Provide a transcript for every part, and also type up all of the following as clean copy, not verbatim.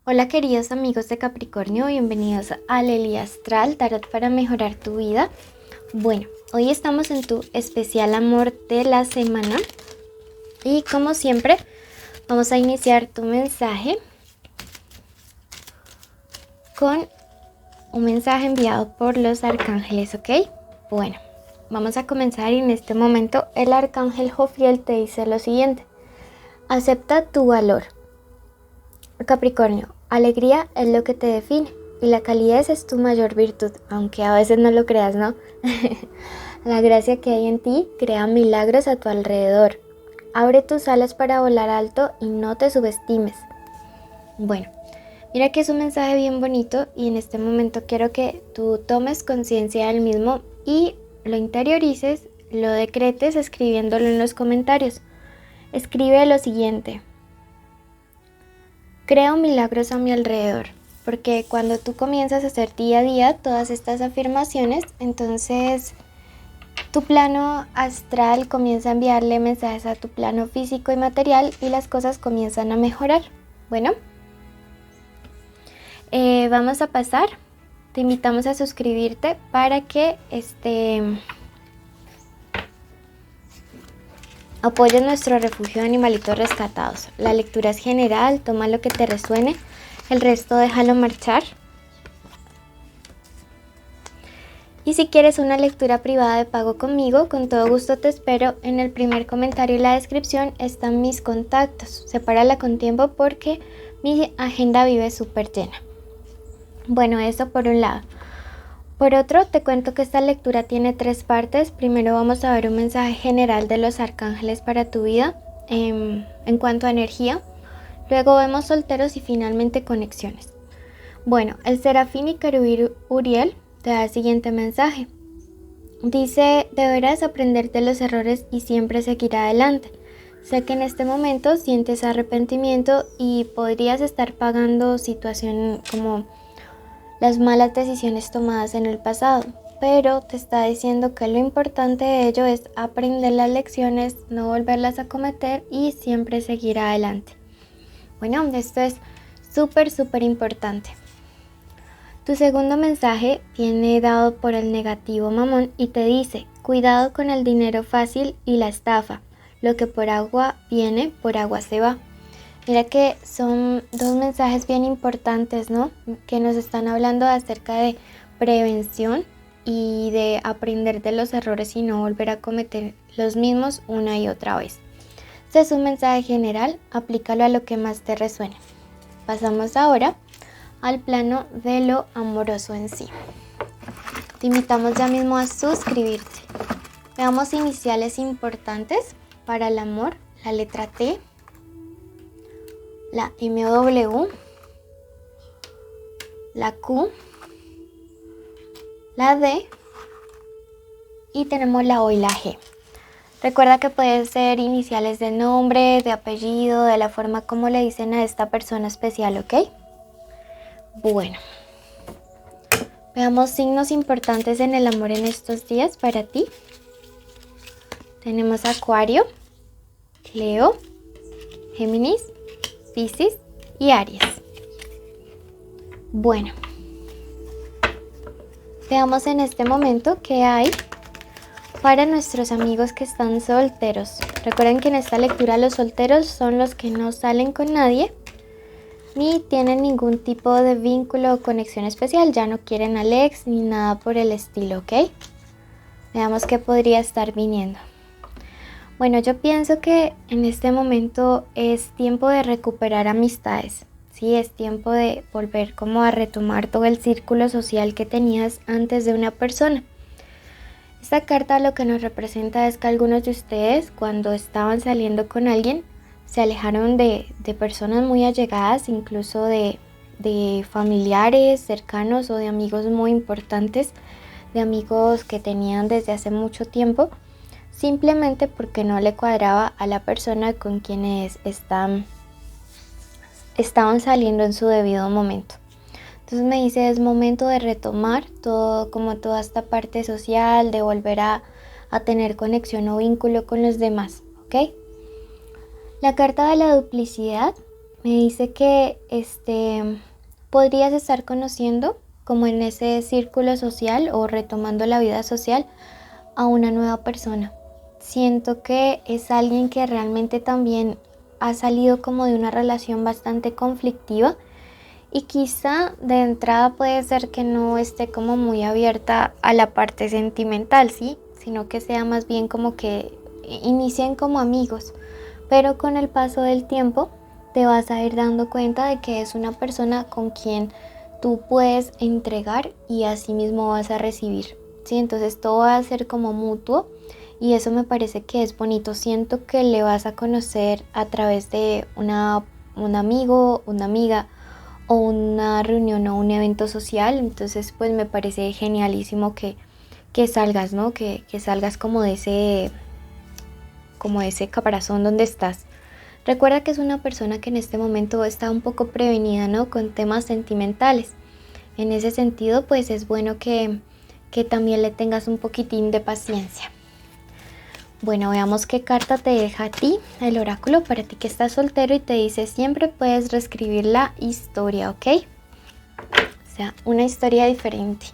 Hola queridos amigos de Capricornio, bienvenidos a Lely Astral, Tarot para mejorar tu vida. Bueno, hoy estamos en tu especial amor de la semana y como siempre vamos a iniciar tu mensaje con un mensaje enviado por los arcángeles, ¿ok? Bueno, vamos a comenzar y en este momento el arcángel Jofiel te dice lo siguiente: acepta tu valor. Capricornio, alegría es lo que te define y la calidez es tu mayor virtud, aunque a veces no lo creas, ¿no? La gracia que hay en ti crea milagros a tu alrededor. Abre tus alas para volar alto y no te subestimes. Bueno, mira que es un mensaje bien bonito y en este momento quiero que tú tomes conciencia del mismo y lo interiorices, lo decretes escribiéndolo en los comentarios. Escribe lo siguiente: creo milagros a mi alrededor, porque cuando tú comienzas a hacer día a día todas estas afirmaciones, entonces tu plano astral comienza a enviarle mensajes a tu plano físico y material y las cosas comienzan a mejorar. Bueno, vamos a pasar. Te invitamos a suscribirte para que apoyes nuestro refugio de animalitos rescatados. La lectura es general, toma lo que te resuene, el resto déjalo marchar. Y si quieres una lectura privada de pago conmigo, con todo gusto te espero. En el primer comentario y la descripción están mis contactos. Sepárala con tiempo porque mi agenda vive súper llena. Bueno, eso por un lado. Por otro, te cuento que esta lectura tiene 3 partes. Primero vamos a ver un mensaje general de los arcángeles para tu vida en cuanto a energía. Luego vemos solteros y finalmente conexiones. Bueno, el serafín y querubín Uriel te da el siguiente mensaje. Dice: deberás aprender de los errores y siempre seguir adelante. Sé que en este momento sientes arrepentimiento y podrías estar pagando situación como las malas decisiones tomadas en el pasado, pero te está diciendo que lo importante de ello es aprender las lecciones, no volverlas a cometer y siempre seguir adelante. Bueno, esto es súper importante. Tu segundo mensaje viene dado por el negativo Mamón y te dice: cuidado con el dinero fácil y la estafa. Lo que por agua viene, por agua se va. Mira que son 2 mensajes bien importantes, ¿no? Que nos están hablando acerca de prevención y de aprender de los errores y no volver a cometer los mismos una y otra vez. Este es un mensaje general, aplícalo a lo que más te resuene. Pasamos ahora al plano de lo amoroso en sí. Te invitamos ya mismo a suscribirte. Veamos iniciales importantes para el amor: la letra T, la MW, la Q, la D y tenemos la O y la G. Recuerda que pueden ser iniciales de nombre, de apellido, de la forma como le dicen a esta persona especial, ¿ok? Bueno, veamos signos importantes en el amor en estos días para ti. Tenemos Acuario, Leo, Géminis, Piscis y Aries. Bueno, veamos en este momento qué hay para nuestros amigos que están solteros. Recuerden que en esta lectura los solteros son los que no salen con nadie ni tienen ningún tipo de vínculo o conexión especial, ya no quieren al ex ni nada por el estilo, ¿ok? Veamos qué podría estar viniendo. Bueno, yo pienso que en este momento es tiempo de recuperar amistades, ¿sí? Es tiempo de volver como a retomar todo el círculo social que tenías antes de una persona. Esta carta lo que nos representa es que algunos de ustedes, cuando estaban saliendo con alguien, se alejaron de personas muy allegadas, incluso de familiares cercanos o de amigos muy importantes, de amigos que tenían desde hace mucho tiempo, simplemente porque no le cuadraba a la persona con quienes estaban saliendo en su debido momento. Entonces me dice: es momento de retomar todo, como toda esta parte social, de volver a tener conexión o vínculo con los demás, ¿ok? La carta de la duplicidad Me dice que podrías estar conociendo como en ese círculo social o retomando la vida social a una nueva persona. Siento que es alguien que realmente también ha salido como de una relación bastante conflictiva y quizá de entrada puede ser que no esté como muy abierta a la parte sentimental, ¿sí? Sino que sea más bien como que inicien como amigos, pero con el paso del tiempo te vas a ir dando cuenta de que es una persona con quien tú puedes entregar y así mismo vas a recibir, ¿sí? Entonces todo va a ser como mutuo y eso me parece que es bonito. Siento que le vas a conocer a través de un amigo, una amiga o una reunión o un evento social. Entonces pues me parece genialísimo que salgas, ¿no? Que salgas como de ese caparazón donde estás. Recuerda que es una persona que en este momento está un poco prevenida, ¿no? Con temas sentimentales. En ese sentido, pues es bueno que también le tengas un poquitín de paciencia. Bueno, veamos qué carta te deja a ti, el oráculo, para ti que estás soltero y te dice siempre puedes reescribir la historia, ¿ok? O sea, una historia diferente.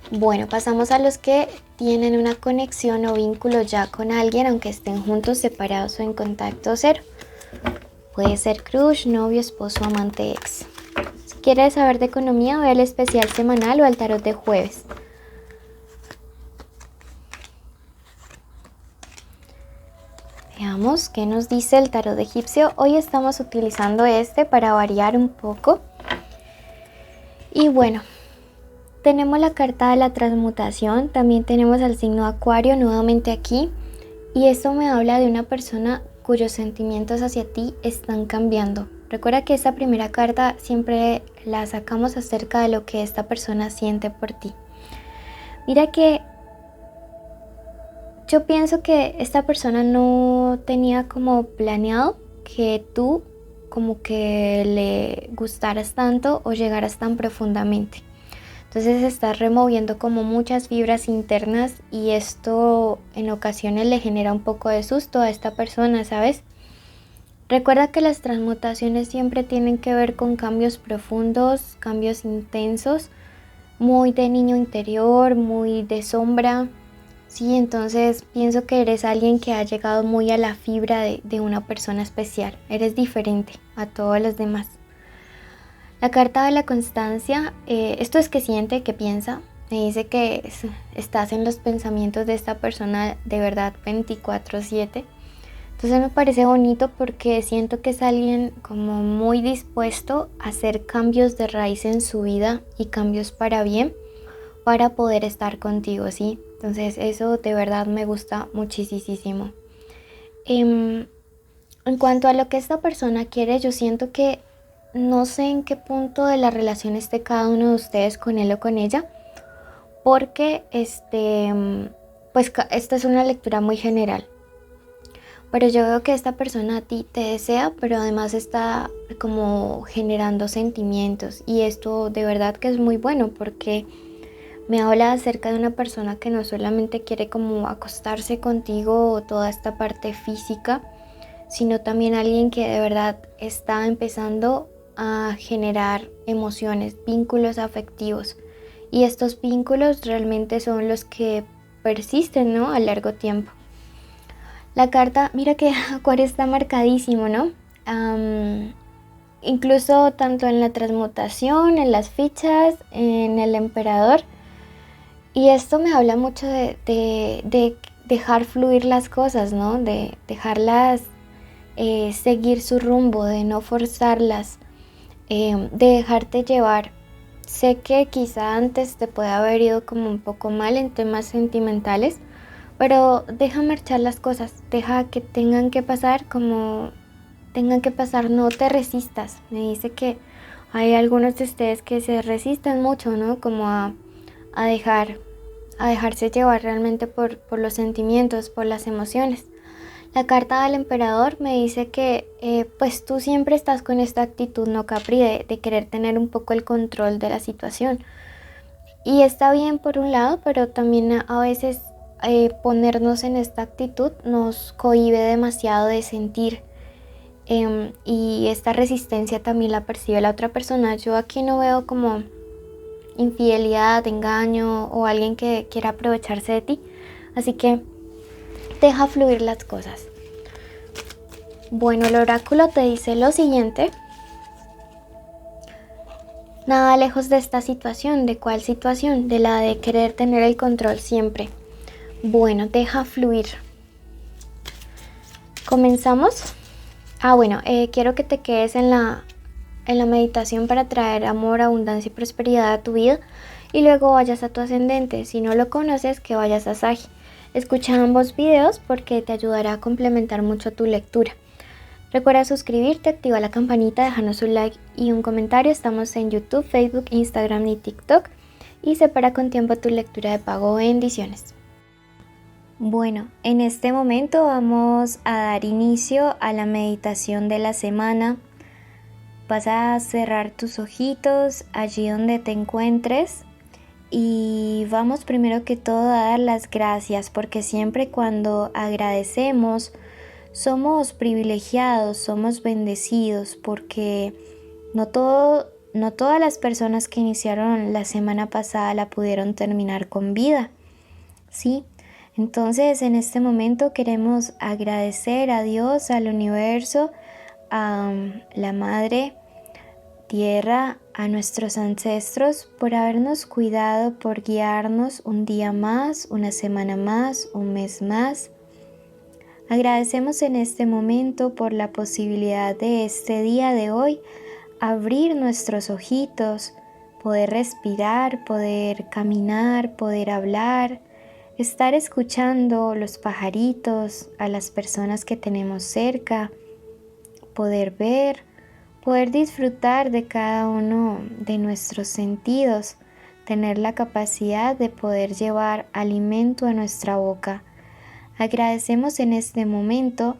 Bueno, pasamos a los que tienen una conexión o vínculo ya con alguien, aunque estén juntos, separados o en contacto cero. Puede ser crush, novio, esposo, amante, ex. Si quieres saber de economía, ve al especial semanal o al tarot de jueves. Veamos qué nos dice el tarot egipcio. Hoy estamos utilizando este para variar un poco. Y bueno, tenemos la carta de la transmutación, también tenemos al signo Acuario nuevamente aquí. Y esto me habla de una persona cuyos sentimientos hacia ti están cambiando. Recuerda que esta primera carta siempre la sacamos acerca de lo que esta persona siente por ti. Mira que yo pienso que esta persona no tenía como planeado que tú como que le gustaras tanto o llegaras tan profundamente. Entonces estás removiendo como muchas fibras internas y esto en ocasiones le genera un poco de susto a esta persona, ¿sabes? Recuerda que las transmutaciones siempre tienen que ver con cambios profundos, cambios intensos, muy de niño interior, muy de sombra. Sí, entonces pienso que eres alguien que ha llegado muy a la fibra de una persona especial. Eres diferente a todos los demás. La carta de la constancia, esto es que siente, que piensa. Me dice que estás en los pensamientos de esta persona de verdad 24/7. Entonces me parece bonito porque siento que es alguien como muy dispuesto a hacer cambios de raíz en su vida y cambios para bien para poder estar contigo, ¿sí? Entonces eso de verdad me gusta muchísimo. En cuanto a lo que esta persona quiere, yo siento que no sé en qué punto de la relación esté cada uno de ustedes con él o con ella, porque pues esta es una lectura muy general. Pero yo veo que esta persona a ti te desea, pero además está como generando sentimientos. Y esto de verdad que es muy bueno porque me habla acerca de una persona que no solamente quiere como acostarse contigo o toda esta parte física, sino también alguien que de verdad está empezando a generar emociones, vínculos afectivos. Y estos vínculos realmente son los que persisten, ¿no? A largo tiempo. La carta, mira que Acuario está marcadísimo, ¿no? Incluso tanto en la transmutación, en las fichas, en el emperador. Y esto me habla mucho de dejar fluir las cosas, ¿no? De dejarlas seguir su rumbo, de no forzarlas, de dejarte llevar. Sé que quizá antes te puede haber ido como un poco mal en temas sentimentales, pero deja marchar las cosas, deja que tengan que pasar como tengan que pasar, no te resistas. Me dice que hay algunos de ustedes que se resisten mucho, ¿no? Como a dejarse llevar realmente por los sentimientos, por las emociones. La carta del emperador me dice que pues tú siempre estás con esta actitud no Capri de querer tener un poco el control de la situación. Y está bien por un lado, pero también a veces ponernos en esta actitud nos cohíbe demasiado de sentir y esta resistencia también la percibe la otra persona. Yo aquí no veo como infidelidad, engaño o alguien que quiera aprovecharse de ti, así que deja fluir las cosas. Bueno, el oráculo te dice lo siguiente: nada lejos de esta situación. ¿De cuál situación? De la de querer tener el control siempre. Bueno, deja fluir. ¿Comenzamos? Quiero que te quedes en la meditación para traer amor, abundancia y prosperidad a tu vida y luego vayas a tu ascendente. Si no lo conoces, que vayas a Sagi. Escucha ambos videos porque te ayudará a complementar mucho tu lectura. Recuerda suscribirte, activa la campanita, déjanos un like y un comentario. Estamos en YouTube, Facebook, Instagram y TikTok. Y separa con tiempo tu lectura de pago. Bendiciones. Bueno, en este momento vamos a dar inicio a la meditación de la semana. Vas a cerrar tus ojitos allí donde te encuentres y vamos primero que todo a dar las gracias, porque siempre cuando agradecemos somos privilegiados, somos bendecidos, porque no todas las personas que iniciaron la semana pasada la pudieron terminar con vida, ¿sí? Entonces en este momento queremos agradecer a Dios, al universo, a la Madre Tierra, a nuestros ancestros por habernos cuidado, por guiarnos un día más, una semana más, un mes más. Agradecemos en este momento por la posibilidad de este día de hoy abrir nuestros ojitos, poder respirar, poder caminar, poder hablar, estar escuchando los pajaritos, a las personas que tenemos cerca, poder ver, poder disfrutar de cada uno de nuestros sentidos, tener la capacidad de poder llevar alimento a nuestra boca. Agradecemos en este momento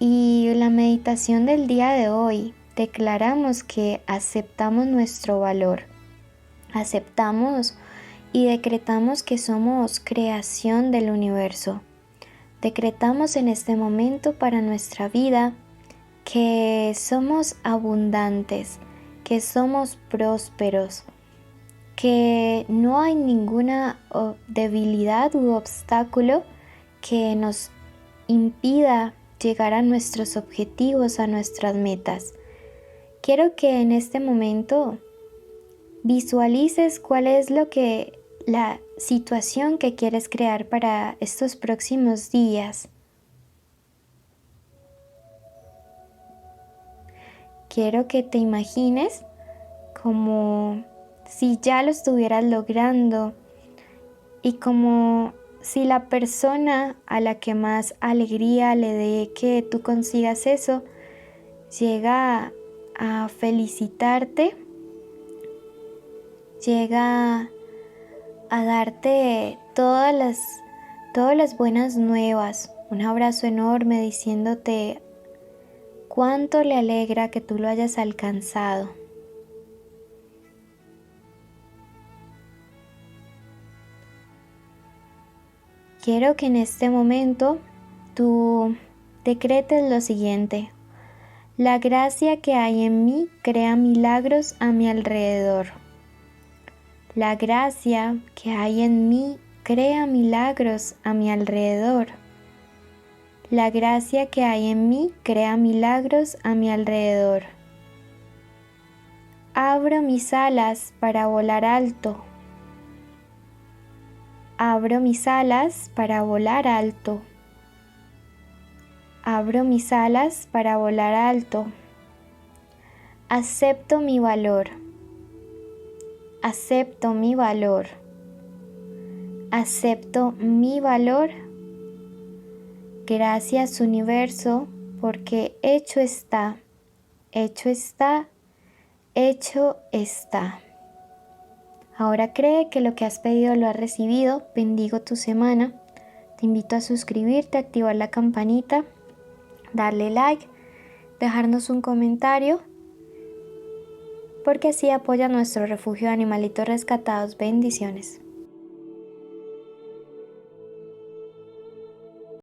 y la meditación del día de hoy declaramos que aceptamos nuestro valor, aceptamos y decretamos que somos creación del universo. Decretamos en este momento para nuestra vida que somos abundantes, que somos prósperos, que no hay ninguna debilidad u obstáculo que nos impida llegar a nuestros objetivos, a nuestras metas. Quiero que en este momento visualices cuál es la situación que quieres crear para estos próximos días. Quiero que te imagines como si ya lo estuvieras logrando y como si la persona a la que más alegría le dé que tú consigas eso llega a felicitarte, llega a darte todas las buenas nuevas, un abrazo enorme diciéndote cuánto le alegra que tú lo hayas alcanzado. Quiero que en este momento tú decretes lo siguiente: la gracia que hay en mí crea milagros a mi alrededor. La gracia que hay en mí crea milagros a mi alrededor. La gracia que hay en mí crea milagros a mi alrededor. Abro mis alas para volar alto. Abro mis alas para volar alto. Abro mis alas para volar alto. Acepto mi valor. Acepto mi valor. Acepto mi valor. Gracias, universo, porque hecho está, hecho está, hecho está. Ahora cree que lo que has pedido lo has recibido. Bendigo tu semana. Te invito a suscribirte, activar la campanita, darle like, dejarnos un comentario, porque así apoya nuestro refugio de animalitos rescatados. Bendiciones.